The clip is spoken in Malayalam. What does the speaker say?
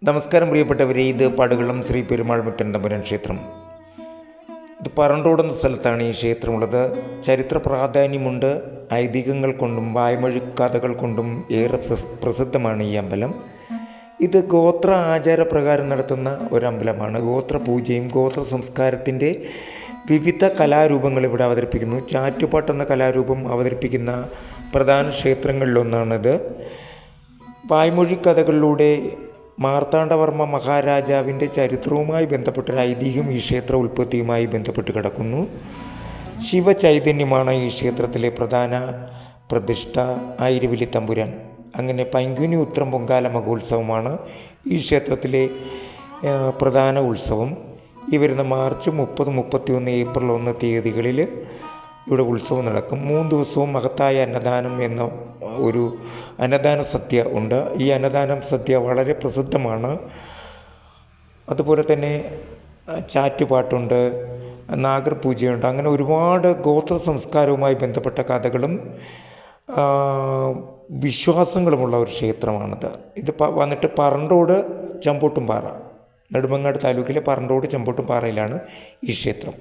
നമസ്കാരം പ്രിയപ്പെട്ടവരെ, ഇത് പടുകുളം ശ്രീ പെരുമാൾ മുത്തൻ ക്ഷേത്രം. ഇത് പറണ്ടോട് എന്ന സ്ഥലത്താണ് ഈ ക്ഷേത്രമുള്ളത്. ചരിത്ര പ്രാധാന്യമുണ്ട്. ഐതിഹ്യങ്ങൾ കൊണ്ടും വായ്മൊഴി കഥകൾ കൊണ്ടും ഏറെ പ്രസിദ്ധമാണ് ഈ അമ്പലം. ഇത് ഗോത്ര ആചാരപ്രകാരം നടത്തുന്ന ഒരമ്പലമാണ്. ഗോത്ര പൂജയും ഗോത്ര സംസ്കാരത്തിൻ്റെ വിവിധ കലാരൂപങ്ങൾ ഇവിടെ അവതരിപ്പിക്കുന്നു. ചാറ്റുപാട്ട് എന്ന കലാരൂപം അവതരിപ്പിക്കുന്ന പ്രധാന ക്ഷേത്രങ്ങളിലൊന്നാണിത്. വായ്മൊഴി കഥകളിലൂടെ മാർത്താണ്ഡവർമ്മ മഹാരാജാവിൻ്റെ ചരിത്രവുമായി ബന്ധപ്പെട്ടൊരു ഐതിഹ്യം ഈ ക്ഷേത്ര ഉൽപ്പത്തിയുമായി ബന്ധപ്പെട്ട് കിടക്കുന്നു. ശിവചൈതന്യമാണ് ഈ ക്ഷേത്രത്തിലെ പ്രധാന പ്രതിഷ്ഠ. ആയിരവില്ലി തമ്പുരാൻ. അങ്ങനെ പൈങ്കുനി ഉത്രം പൊങ്കാല മഹോത്സവമാണ് ഈ ക്ഷേത്രത്തിലെ പ്രധാന ഉത്സവം. ഈ വരുന്ന മാർച്ച് 30, 31, ഏപ്രിൽ 1 തീയതികളിൽ ഇവിടെ ഉത്സവം നടക്കും. 3 ദിവസവും മഹത്തായ അന്നദാനം എന്ന ഒരു അന്നദാന സദ്യ ഉണ്ട്. ഈ അന്നദാനം സദ്യ വളരെ പ്രസിദ്ധമാണ്. അതുപോലെ തന്നെ ചാറ്റുപാട്ടുണ്ട്, നാഗർപൂജയുണ്ട്. അങ്ങനെ ഒരുപാട് ഗോത്ര സംസ്കാരവുമായി ബന്ധപ്പെട്ട കഥകളും വിശ്വാസങ്ങളുമുള്ള ഒരു ക്ഷേത്രമാണിത്. ഇത് വന്നിട്ട് പറണ്ടോട് ചമ്പോട്ടുംപാറ, നെടുമങ്ങാട് താലൂക്കിലെ പറണ്ടോട് ചമ്പോട്ടുംപാറയിലാണ് ഈ ക്ഷേത്രം.